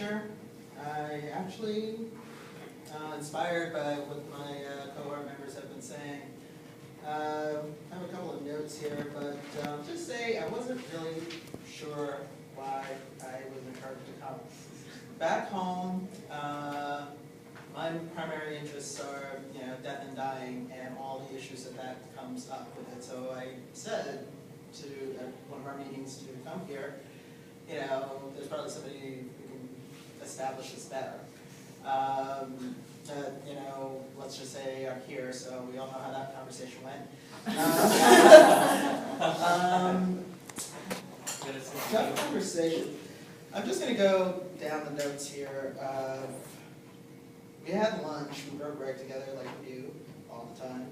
lecture. I actually, inspired by what my cohort members have been saying, I have a couple of notes here, but just say I wasn't really sure why I was encouraged to come. Back home, my primary interests are, death and dying and all the issues that comes up with it. So I said to one of our meetings to come here, there's probably somebody who can establish this better. Let's just say are here, so we all know how that conversation went. Tough conversation. I'm just going to go down the notes here. We had lunch, we broke bread together like we do all the time.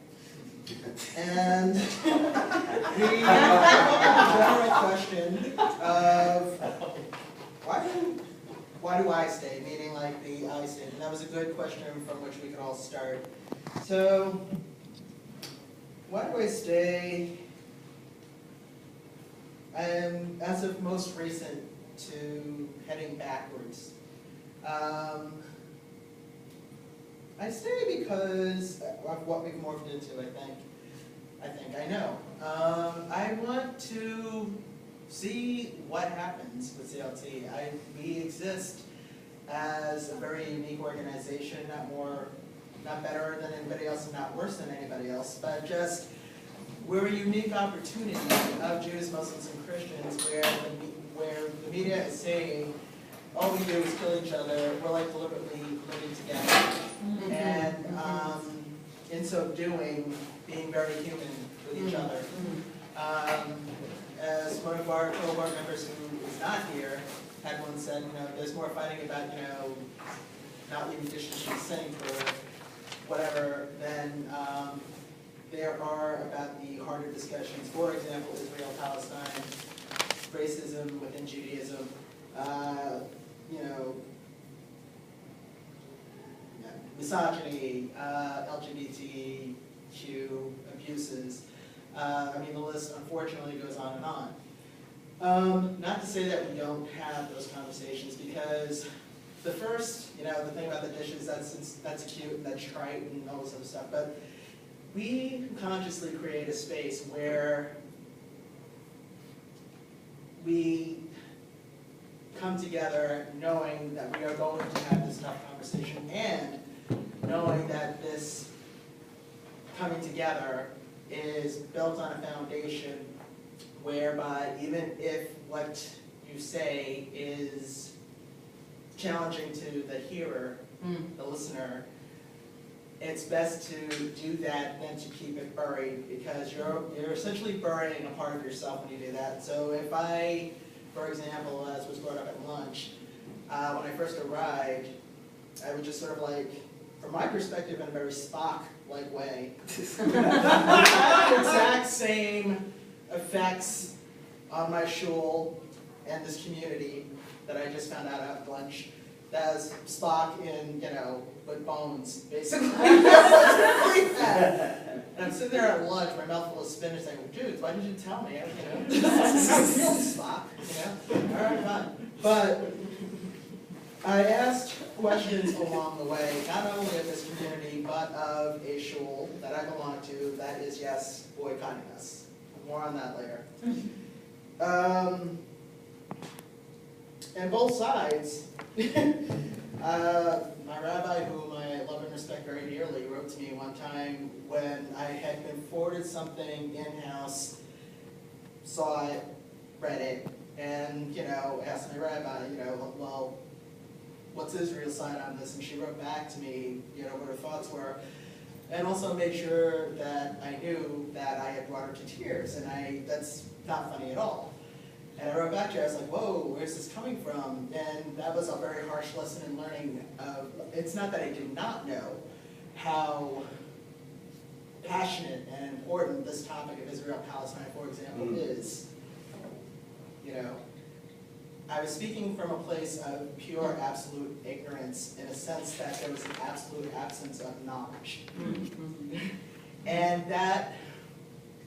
And we had a general question of why do I stay? Meaning like the I stay. And that was a good question from which we could all start. So, why do I stay? I am, as of most recent, to heading backwards. I stay because of what we've morphed into, I know. I want to see what happens with CLT. We exist as a very unique organization, not better than anybody else and not worse than anybody else, but just we're a unique opportunity of Jews, Muslims, and Christians where the media is saying all we do is kill each other, we're like deliberately living together. And in so doing, being very human with each other. As one of our cohort members who is not here had once said, there's more fighting about, not leaving dishes in the sink or whatever than there are about the harder discussions. For example, Israel, Palestine, racism within Judaism, misogyny, LGBTQ abuses. The list unfortunately goes on and on. Not to say that we don't have those conversations, because the first, the thing about the dishes, that's cute and that's trite and all this other stuff, but we consciously create a space where we come together knowing that we are going to have this tough conversation and knowing that this coming together is built on a foundation whereby even if what you say is challenging to the hearer, the listener, it's best to do that than to keep it buried, because you're essentially burying a part of yourself when you do that. So if I, for example, as was brought up at lunch, when I first arrived, I would just sort of like, from my perspective, in a very Spock-like way, have the exact same effects on my shul and this community that I just found out at lunch. As Spock in, with bones, basically. Like that. And I'm sitting there at lunch, my mouth full of spinach, saying, dude, why didn't you tell me? This is really Spock, All right, fine. But I asked questions along the way, not only of this community, but of a shul that I belong to that is, yes, boycotting us. More on that later. And both sides, my rabbi, whom I love and respect very dearly, wrote to me one time when I had been forwarded something in-house, saw it, read it, and, asked my rabbi, well, what's Israel's side on this? And she wrote back to me, what her thoughts were, and also made sure that I knew that I had brought her to tears, and that's not funny at all. And I wrote back to her, I was like, whoa, where's this coming from? And that was a very harsh lesson in learning. It's not that I did not know how passionate and important this topic of Israel-Palestine, for example, is. I was speaking from a place of pure, absolute ignorance, in a sense that there was an absolute absence of knowledge. And that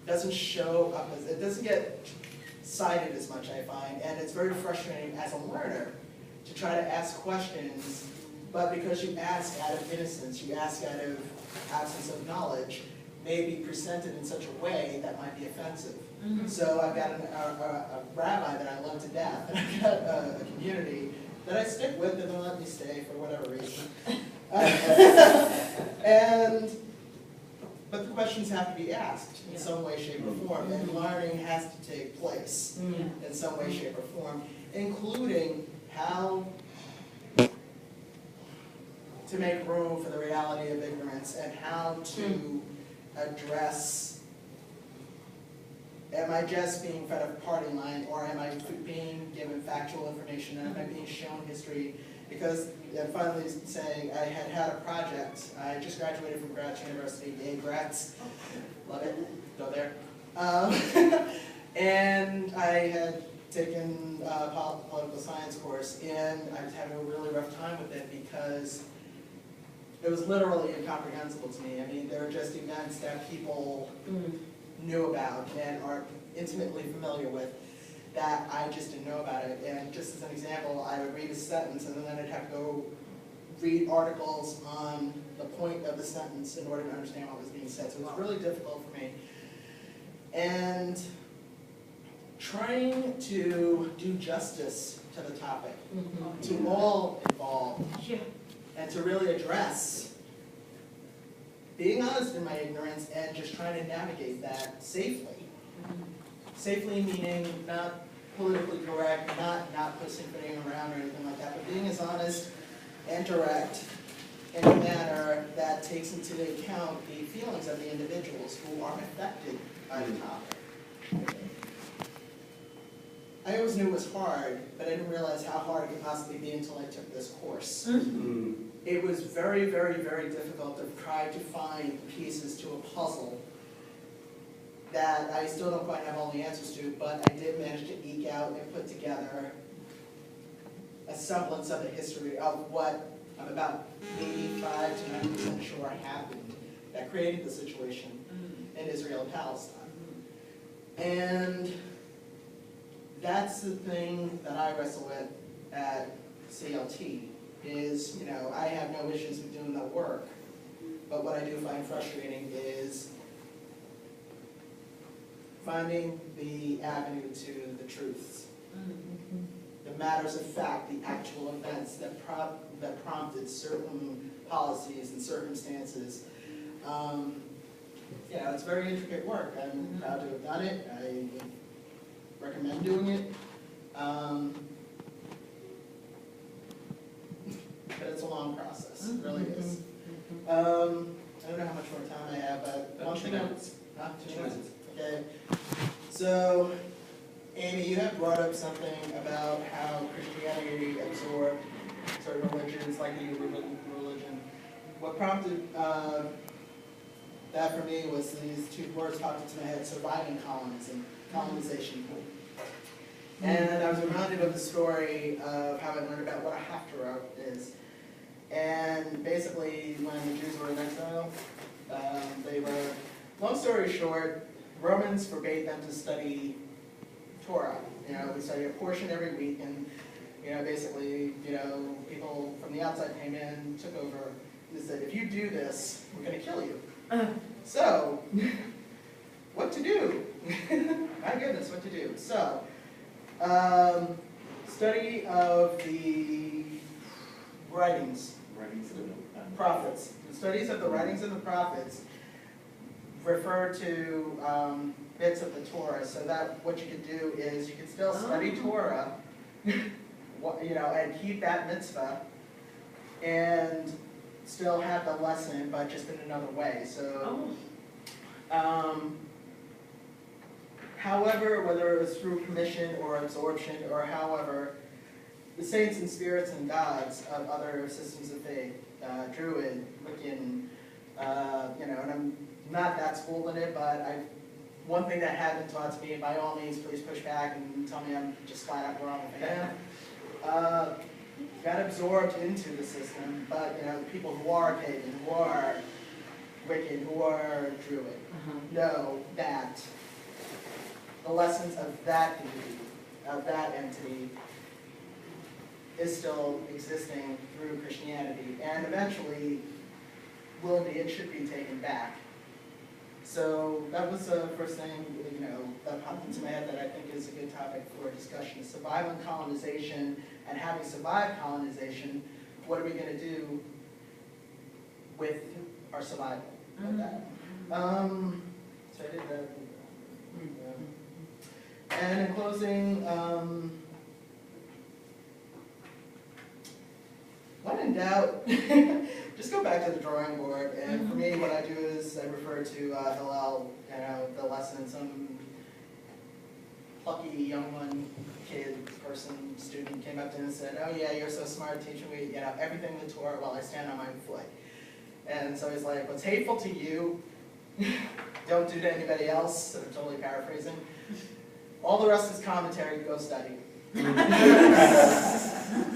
doesn't show up, it doesn't get cited as much, I find, and it's very frustrating as a learner to try to ask questions, but because you ask out of innocence, you ask out of absence of knowledge, may be presented in such a way that might be offensive. Mm-hmm. So I've got a rabbi that I love to death, and I've got a community that I stick with and they'll let me stay for whatever reason. But the questions have to be asked in some way, shape, or form, and learning has to take place in some way, shape, or form, including how to make room for the reality of ignorance and how to address, am I just being fed a party line, or am I being given factual information, and am I being shown history? Because I'm finally saying I had a project. I just graduated from Gratz University, yay Gratz, love it, go there. And I had taken a political science course, and I was having a really rough time with it because it was literally incomprehensible to me. I mean, there were just events that people knew about and are intimately familiar with that I just didn't know about it. And just as an example, I would read a sentence and then I'd have to go read articles on the point of the sentence in order to understand what was being said. So it was really difficult for me. And trying to do justice to the topic, to all involved, and to really address being honest in my ignorance and just trying to navigate that safely. Safely meaning not politically correct, not pussyfooting around or anything like that, but being as honest and direct in a manner that takes into account the feelings of the individuals who are affected by the topic. I always knew it was hard, but I didn't realize how hard it could possibly be until I took this course. It was very, very, very difficult to try to find pieces to a puzzle that I still don't quite have all the answers to, but I did manage to eke out and put together a semblance of the history of what I'm about 85 to 90% sure happened that created the situation in Israel and Palestine. And that's the thing that I wrestle with at CLT is, you know, I have no issues with doing the work, but what I do find frustrating is finding the avenue to the truths, the matters of fact, the actual events that prompted certain policies and circumstances. Yeah, it's very intricate work. I'm proud to have done it. I would recommend doing it. But it's a long process. It really is. I don't know how much more time I have, but one thing. 2 minutes. 2 minutes. Okay. So, Amy, you have brought up something about how Christianity absorbed certain religions, like the religion. What prompted that for me was these two words popped into my head: surviving colonization. And I was reminded of the story of how I learned about what a haftarah is. And basically, when the Jews were in exile, they were, long story short, Romans forbade them to study Torah. You know, we study a portion every week, and you know, basically, you know, people from the outside came in, took over, and said, if you do this, we're going to kill you. So, what to do? My goodness, what to do? So, study of the writings of the prophets. The studies of the writings of the prophets refer to bits of the Torah, so that what you could do is you could still study Torah, you know, and keep that mitzvah, and still have the lesson, but just in another way. So, however, whether it was through permission or absorption, or however, the saints and spirits and gods of other systems of faith, Druid, Wiccan, you know, and I'm not that schooled in it, but one thing that had been taught to me, and by all means, please push back and tell me I'm just flat out wrong if I am, got absorbed into the system, but you know, the people who are pagan, who are Wiccan, who are Druid, know that the lessons of that entity, is still existing through Christianity, and eventually will be, it should be taken back. So that was the first thing, that popped into my head that I think is a good topic for discussion. Survival and colonization, and having survived colonization, what are we going to do with our survival of that? So I did that. And in closing, when in doubt, just go back to the drawing board. And for me, what I do is I refer to Hillel, the lesson. Some plucky young one, kid, person, student came up to him and said, "Oh yeah, you're so smart, teaching me, everything in the Torah while I stand on my foot." And so he's like, "What's hateful to you, don't do to anybody else." So I'm totally paraphrasing. All the rest is commentary, go study. And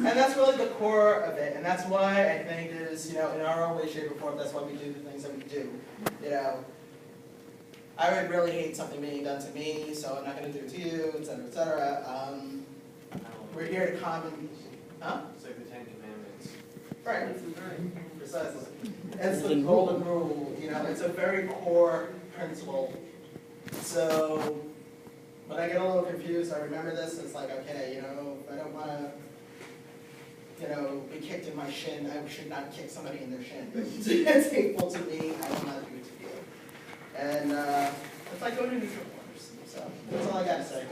that's really the core of it, and that's why I think is, in our own way, shape, or form, that's why we do the things that we do. I would really hate something being done to me, so I'm not going to do it to you, etc., etc. We're here to common, It's like the Ten Commandments. Right, precisely. It's the golden rule, it's a very core principle. So when I get a little confused, I remember this, it's like, okay, I don't want to, be kicked in my shin. I should not kick somebody in their shin. It's hateful to me, I will not do it to you. And it's like going to neutral corners. So that's all I got to say.